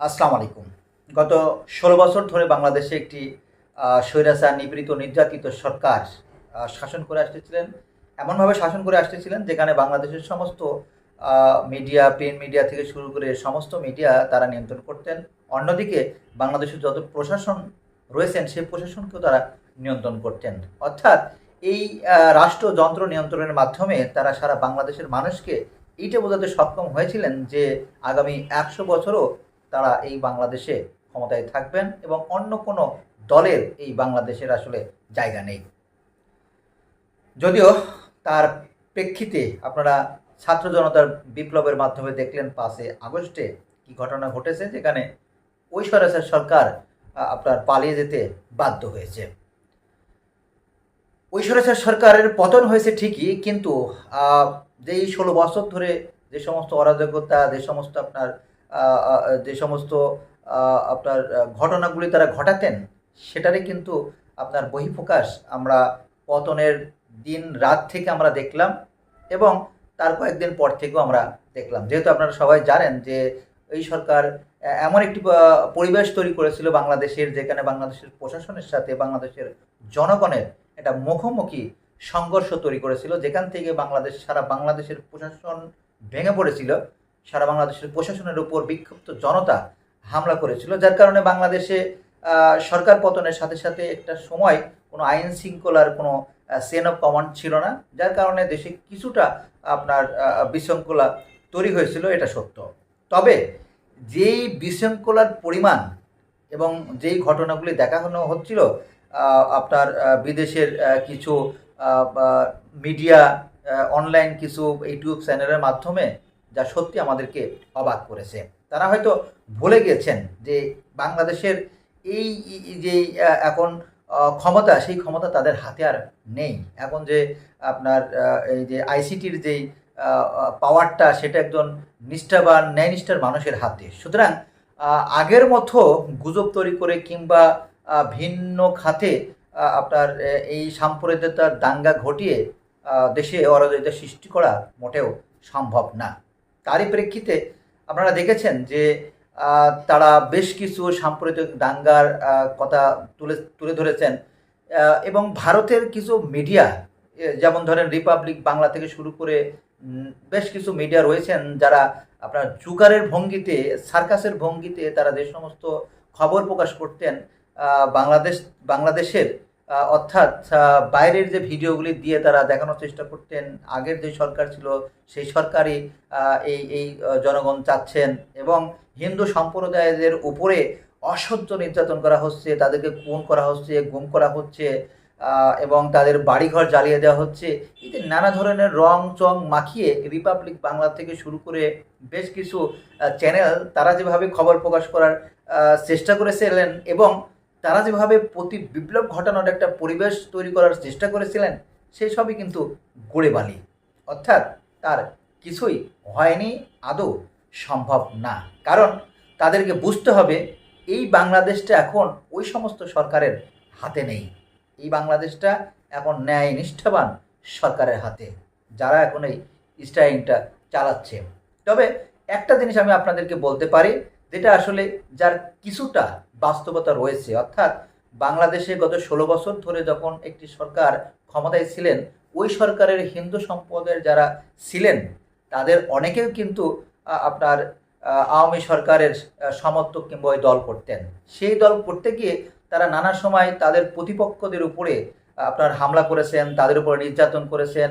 আসসালামু আলাইকুম। গত ১৬ বছর ধরে বাংলাদেশে একটি স্বৈরাচার নিপীড়িত নির্যাতিত সরকার শাসন করে আসতেছিলেন। এমনভাবে শাসন করে আসতেছিলেন যেখানে বাংলাদেশের সমস্ত মিডিয়া, প্রিন্ট মিডিয়া থেকে শুরু করে সমস্ত মিডিয়া তারা নিয়ন্ত্রণ করতেন। অন্যদিকে বাংলাদেশের যত প্রশাসন রয়েছেন সেই প্রশাসনকেও তারা নিয়ন্ত্রণ করতেন। অর্থাৎ এই রাষ্ট্রযন্ত্র নিয়ন্ত্রণের মাধ্যমে তারা সারা বাংলাদেশের মানুষকে এইটা বোঝাতে সক্ষম হয়েছিলেন যে আগামী ১০০ বছরও তারা এই বাংলাদেশে ক্ষমতায় থাকবেন এবং অন্য কোনো দলের এই বাংলাদেশের আসলে জায়গা নেই। যদিও তার প্রেক্ষিতে আপনারা ছাত্র জনতার বিপ্লবের মাধ্যমে দেখলেন ৫ই আগস্টে কি ঘটনা ঘটেছে, যেখানে ওই স্বৈরাচার সরকার আপনার পালিয়ে যেতে বাধ্য হয়েছে। ওই স্বৈরাচার সরকারের পতন হয়েছে ঠিকই, কিন্তু যেই ১৬ বছর ধরে যে সমস্ত অরাজকতা, যে সমস্ত আপনার ঘটনাগুলি তারা ঘটাতেন, সেটারই কিন্তু আপনার বহিঃপ্রকাশ আমরা পতনের দিন রাত থেকে আমরা দেখলাম এবং তার কয়েকদিন পর থেকেও আমরা দেখলাম। যেহেতু আপনারা সবাই জানেন যে এই সরকার এমন একটি পরিবেশ তৈরি করেছিল বাংলাদেশের, যেখানে বাংলাদেশের প্রশাসনের সাথে বাংলাদেশের জনগণের একটা মুখোমুখি সংঘর্ষ তৈরি করেছিল, যেখান থেকে সারা বাংলাদেশের প্রশাসন ভেঙে পড়েছিল। সারা বাংলাদেশের প্রশাসনের উপর বিক্ষুব্ধ জনতা হামলা করেছিল, যার কারণে বাংলাদেশে সরকার পতনের সাথে সাথে একটা সময় কোনো আইন শৃঙ্খলার কোনো চেন অফ কমান্ড ছিল না, যার কারণে দেশে কিছুটা আপনার বিশৃঙ্খলা তৈরি হয়েছিল, এটা সত্য। তবে যেই বিশৃঙ্খলার পরিমাণ এবং যেই ঘটনাগুলি দেখানো হচ্ছিল আপনার বিদেশের কিছু মিডিয়া, অনলাইন কিছু ইউটিউব চ্যানেলের মাধ্যমে, যা সত্যি আমাদেরকে অবাক করেছে। তারা হয়তো ভুলে গেছেন যে বাংলাদেশের এই যে এখন ক্ষমতা, সেই ক্ষমতা তাদের হাতে আর নেই। এখন যে আপনার এই যে আইসিটির যেই পাওয়ারটা, সেটা একজন নিষ্ঠাবান ন্যায়নিষ্ঠার মানুষের হাতে। সুতরাং আগের মতো গুজব তৈরি করে কিংবা ভিন্ন খাতে আপনার এই সাম্প্রদায়িকতার দাঙ্গা ঘটিয়ে দেশে অরাজকতা সৃষ্টি করা মোটেও সম্ভব না। তারই প্রেক্ষিতে আপনারা দেখেছেন যে তারা বেশ কিছু সাম্প্রদায়িক দাঙ্গার কথা তুলে ধরেছেন এবং ভারতের কিছু মিডিয়া, যেমন ধরেন রিপাবলিক বাংলা থেকে শুরু করে বেশ কিছু মিডিয়া রয়েছেন যারা আপনার জুকারের ভঙ্গিতে, সার্কাসের ভঙ্গিতে তারা যে সমস্ত খবর প্রকাশ করতেন বাংলাদেশের অর্থাৎ বাইরের যে ভিডিওগুলি দিয়ে তারা দেখানোর চেষ্টা করতেন আগের যে সরকার ছিল সেই সরকারই এই জনগণ চাচ্ছেন এবং হিন্দু সম্প্রদায়ের উপরে অসহ্য নির্যাতন করা হচ্ছে, তাদেরকে খুন করা হচ্ছে, গুম করা হচ্ছে এবং তাদের বাড়িঘর জ্বালিয়ে দেওয়া হচ্ছে। এতে নানা ধরনের রং চং মাখিয়ে রিপাবলিক বাংলা থেকে শুরু করে বেশ কিছু চ্যানেল তারা যেভাবে খবর প্রকাশ করার চেষ্টা করেছিলেন এবং তারা যেভাবে প্রতি বিপ্লব ঘটানোর একটা পরিবেশ তৈরি করার চেষ্টা করেছিলেন, সেই সবই কিন্তু গড়ে বালি। অর্থাৎ তার কিছুই হয়নি, আদৌ সম্ভব না। কারণ তাদেরকে বুঝতে হবে এই বাংলাদেশটা এখন ওই সমস্ত সরকারের হাতে নেই। এই বাংলাদেশটা এখন ন্যায় নিষ্ঠাবান সরকারের হাতে, যারা এখন এই স্টাইলটা চালাচ্ছে। তবে একটা জিনিস আমি আপনাদেরকে বলতে পারি, যেটা আসলে যার কিছুটা বাস্তবতা রয়েছে, অর্থাৎ বাংলাদেশে গত ১৬ বছর ধরে যখন একটি সরকার ক্ষমতায় ছিলেন, ওই সরকারের হিন্দু সম্প্রদায়ের যারা ছিলেন তাদের অনেকেও কিন্তু আপনার আওয়ামী সরকারের সমর্থক কিংবা ওই দল করতেন। সেই দল করতে গিয়ে তারা নানা সময় তাদের প্রতিপক্ষদের উপরে আপনার হামলা করেছেন, তাদের উপরে নির্যাতন করেছেন,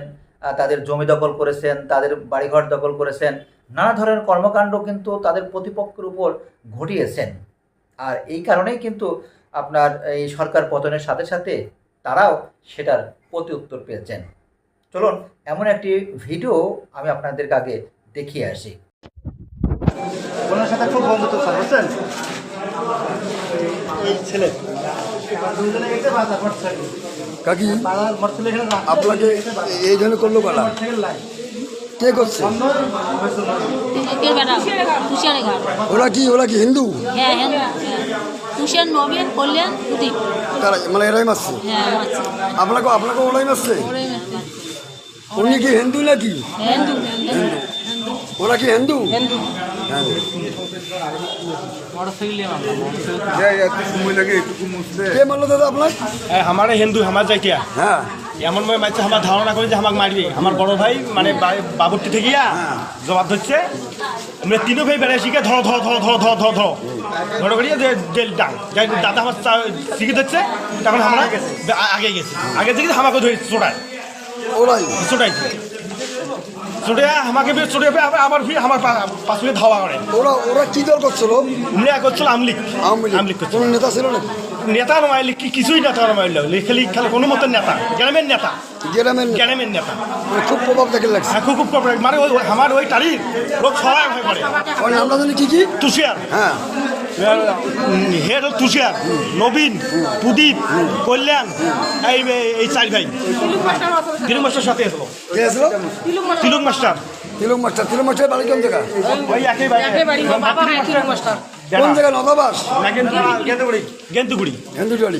তাদের জমি দখল করেছেন, তাদের বাড়িঘর দখল করেছেন, নানা ধরনের কর্মকাণ্ড কিন্তু তাদের প্রতিপক্ষের উপর ঘটিয়েছেন। আর এই কারণেই কিন্তু আপনার এই সরকার পতনের সাথে সাথে তারাও সেটার প্রতি উত্তর পেয়েছেন। চলুন এমন একটি ভিডিও আমি আপনাদের আগে দেখিয়ে আসি। ওনার সাথে খুব বন্ধুত্ব স্যার, বুঝছেন? এই ছেলে কাকি আপনাকে এই জন্য করলো কারা, কে করছে? ওরা কি হিন্দু? তারা মানে এরাই মারছে আপনাকে ওরাই মারছে? উনি কি হিন্দু নাকি? ওরা কি হিন্দু? হ্যাঁ কে মারলো দাদা আপনার? আমার হিন্দু আমার যাইতিয়া হ্যাঁ এমন ভাবে মারছে আমার ধারণা করি যে আমাকে মারবে আমার বড় ভাই মানে বাবুর্তি থেকে জবাব ধরছে আমরা তিনও ভাই বেড়ে শিখে ধরো ধরো ধরো ধরো ধরো ধরো ধরো ধরো করিয়ে ডাক দাদা আমার শিখে ধরছে তখন আমরা আগে গেছি আগে থেকে আমাকে ধরে চোটায় ওরাই চোটাইছে চোটে আমাকে চোটে আবার ফিরে আমার পাশে ধাওয়া করে ওরা ওরা কি দল করছিল? উনি করছিল আমলিক আমলিক করছিল কোনো নেতা ছিল নাকি? নেতা নমাইলে কিছুই নেতা নমাইল খালি খালি কোনো মতো নেতা গ্রামের নেতা গ্রামের নেতা মানে খুব প্রভাব দেখে লাগছে। খুব খুব প্রবলেম মানে ওই আমার ওই তারিখ লোক সবাই ভয় করে ওই নামটা জানি কি কি? তুষিয়ার হ্যাঁ হেড তুষিয়ার নবীন প্রদীপ কল্যাণ এই এই চার ভাই তিলুক মাস্টার সাথে আসলো কে আসলো? তিলুক মাস্টার তিলক মাস্টার। তিলক মাস্টার বাড়ি কোন জায়গা? ওই একই ভাই কোন জায়গা? নদাবাস গেন্দুগুড়ি হেন্দুটালি।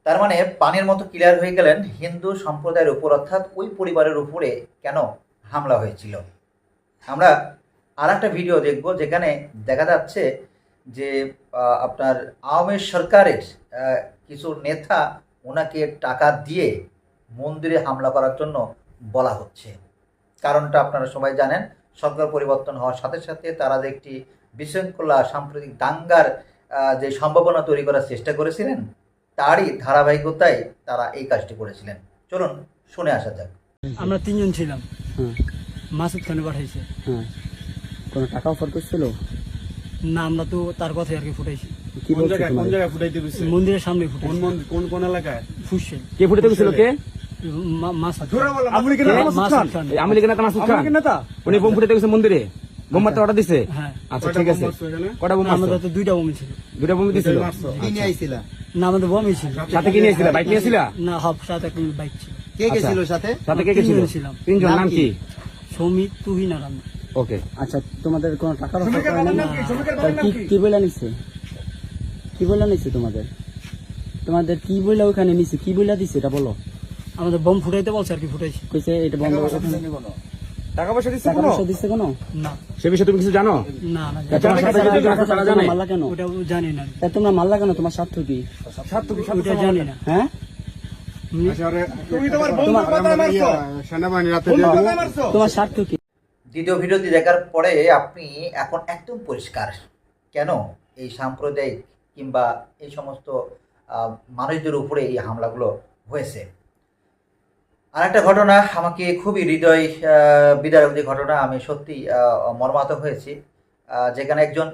তার মানে পানির মতো ক্লিয়ার হয়ে গেলেন হিন্দু সম্প্রদায়ের উপর, অর্থাৎ ওই পরিবারের উপরে কেন হামলা হয়েছিল। আমরা আর একটা ভিডিও দেখব যেখানে দেখা যাচ্ছে যে আপনার আওয়ামী সরকারের কিছু নেতা ওনাকে টাকা দিয়ে মন্দিরে হামলা করার জন্য বলা হচ্ছে। কারণটা আপনারা সবাই জানেন, সরকার পরিবর্তন হওয়ার সাথে সাথে তারা যে একটি বিশৃঙ্খলা সাম্প্রতিক দাঙ্গার যে সম্ভাবনা তৈরি করার চেষ্টা করেছিলেন, তারই ধারাবাহিকতায় তারা এই কাজটি করেছিলেন। চলুন শুনে আসা যাক। আমরা তিনজন ছিলাম। মাসুদ খানে পাঠাইছে। কোনো টাকা অফার করছিল? না, আমরা তো তার কথাই আর কি ফুটাইছি। কি বলছো? কোন জায়গায় ফুটাইতে গেছে? মন্দিরের সামনে ফুটাইছি। কোন কোন এলাকায়? ফুসছে কে ফুটাতে গেছিল? কে? মাসুদ খান। আমি লিখে নেতা মাসুদ খান উনি বোম ফুটাতে গেছে মন্দিরে? বোম মারতে অর্ডার দিছে? হ্যাঁ। আচ্ছা ঠিক আছে। কটা বোম মারছো? আমাদের তো দুইটা বোম ছিল। দুটা বোম দিছিল? না, আমাদের বোমই ছিল। সাথে কি নিয়েছিল? বাইক নিয়েছিল? না, হাফ সাথে একটা বাইক ছিল। কে গেছিল সাথে? সাথে কে কে ছিল? তিনজন ছিলাম। তিনজন। নাম কি? সমিত, তুহিন আর আমি। ওকে। আচ্ছা, তোমাদের কোনো টাকার অফার করে না? কি বলে নিচ্ছে? কি বলে নিচ্ছে তোমাদের? তোমাদের কি বলে ওখানে নিচ্ছে? কি বলে দিচ্ছে এটা বলো। আমাদের বোম ফুটাইতে বলছে আর কি, ফুটাইছি। কইছে এটা বন্ধ। টাকা পয়সা দিচ্ছে টাকা পয়সা দিচ্ছে কোনো? না সে বিষয়ে তুমি কিছু জানো? না না, তোমার সাথে যদি টাকা তারা জানে? মারলা কেন? ওটা জানি না। তা তোমরা মারলা কেন? তোমার স্বার্থ কি? ওটা জানি না। হ্যাঁ, তুমি তোমার বন্ধুর কথা মারছো সেনাবাহিনী রাতে তোমার স্বার্থ কি? দ্বিতীয় ভিডিওটি দেখার পরে আপনি এখন একদম পরিষ্কার কেন এই সাম্প্রদায়িক কিংবা এই সমস্ত মানুষদের উপরে এই হামলাগুলো হয়েছে। আর একটা ঘটনা আমাকে খুবই হৃদয় বিদারক যে ঘটনা, আমি সত্যি মর্মাহত হয়েছি। যেখানে একজন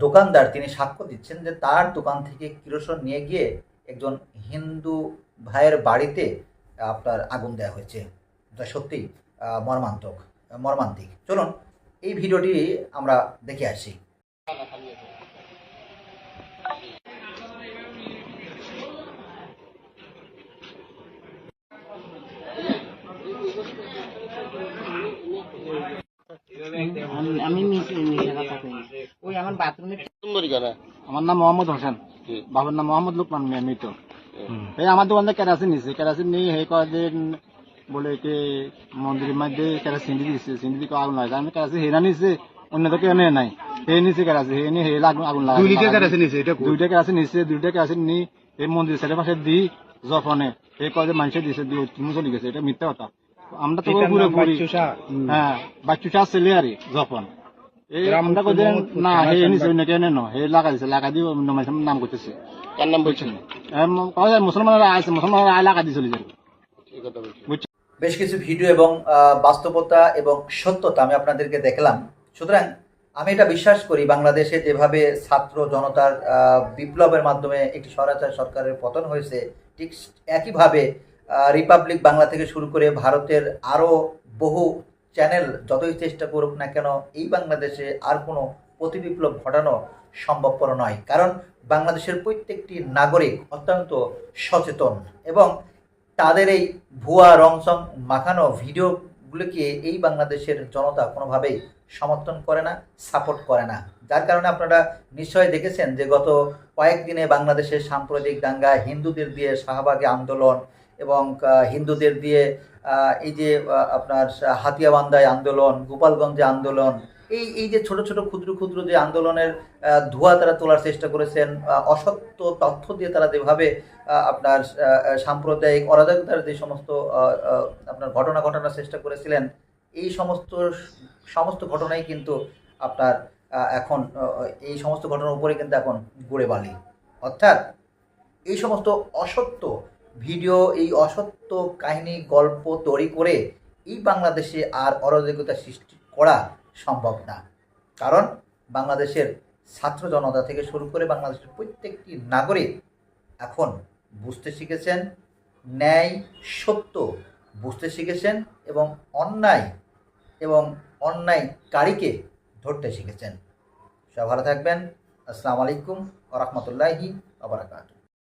দোকানদার তিনি সাক্ষ্য দিচ্ছেন যে তার দোকান থেকে কিরোসিন নিয়ে গিয়ে একজন হিন্দু ভাইয়ের বাড়িতে আপনার আগুন দেওয়া হয়েছে। যা সত্যি মর্মান্তিক। চলুন এই ভিডিওটি আমরা দেখে আসি। আমি ওই আমার বাথরুমে। আমার নাম মোহাম্মদ হোসেন, বাবার নাম মোহাম্মদ লোকমান মৃত। এই আমার দোকান থেকে কেরাসিন নিচ্ছে, কেরাসিন নিয়ে হে কদিন বলে কে মন্দিরের মধ্যে কেরাসিন দিচ্ছে, সিন্দি দিকে আগুন লাগে। আমি কেরাসিন হেরা নিচ্ছে, অন্য তো কেউ নেই নাই। হে নিচ্ছে কেরাসিন, হে নিয়ে হেলা আগুন লাগে। দুইটা কেরাসিন নিচ্ছে, দুইটা কেরাসিন নিয়ে এই মন্দিরের চারিপাশে দিই জফনে হে কদিন মানুষের দিচ্ছে, তুমি চলে গেছে। এটা মিথ্যা কথা। আমরা তো পুরো পুরি হ্যাঁ বাচ্চুটা ছেলে আর জফন আমরা কদিন না হে নিচ্ছে, অন্য কেউ নেন হে লাগা দিচ্ছে, লাগা দিয়ে অন্য মানুষের নাম করতেছে। কার নাম বলছেন? মুসলমানরা আছে, মুসলমানরা আয় লাগা দিয়ে চলে যাবে। বেশ কিছু ভিডিও এবং বাস্তবতা এবং সত্যতা আমি আপনাদেরকে দেখলাম। সুতরাং আমি এটা বিশ্বাস করি, বাংলাদেশে যেভাবে ছাত্র জনতার বিপ্লবের মাধ্যমে একটি স্বৈরাচার সরকারের পতন হয়েছে, ঠিক একইভাবে রিপাবলিক বাংলা থেকে শুরু করে ভারতের আরও বহু চ্যানেল যতই চেষ্টা করুক না কেন, এই বাংলাদেশে আর কোনো প্রতিবিপ্লব ঘটানো সম্ভবপর নয়। কারণ বাংলাদেশের প্রত্যেকটি নাগরিক অত্যন্ত সচেতন এবং তাদের এই ভুয়া রংসং মাখানো ভিডিওগুলোকে এই বাংলাদেশের জনতা কোনোভাবেই সমর্থন করে না, সাপোর্ট করে না। যার কারণে আপনারা নিশ্চয়ই দেখেছেন যে গত কয়েকদিনে বাংলাদেশের সাম্প্রদায়িক দাঙ্গা, হিন্দুদের দিয়ে শাহবাগে আন্দোলন এবং হিন্দুদের দিয়ে এই যে আপনার হাতিয়াবান্ধায় আন্দোলন, গোপালগঞ্জে আন্দোলন, এই যে ছোট ছোট ক্ষুদ্র ক্ষুদ্র যে আন্দোলনের ধোঁয়া তারা তোলার চেষ্টা করেছেন, অসত্য তথ্য দিয়ে তারা যেভাবে আপনার সাম্প্রদায়িক অরাজকতার যে সমস্ত আপনার ঘটনা ঘটানোর চেষ্টা করেছিলেন, এই সমস্ত ঘটনাই কিন্তু আপনার এখন এই সমস্ত ঘটনার উপরে কিন্তু এখন গড়ে বালি। অর্থাৎ এই সমস্ত অসত্য ভিডিও, এই অসত্য কাহিনী গল্প তৈরি করে এই বাংলাদেশে আর অরাজকতা সৃষ্টি করা সম্ভব না। কারণ বাংলাদেশের ছাত্র জনতা থেকে শুরু করে বাংলাদেশের প্রত্যেকটি নাগরিক এখন বুঝতে শিখেছেন, ন্যায় সত্য বুঝতে শিখেছেন এবং অন্যায়কারীকে ধরতে শিখেছেন। সবাই ভালো থাকবেন। আসসালামু আলাইকুম ওয়া রাহমাতুল্লাহি ওয়া বারাকাতুহু।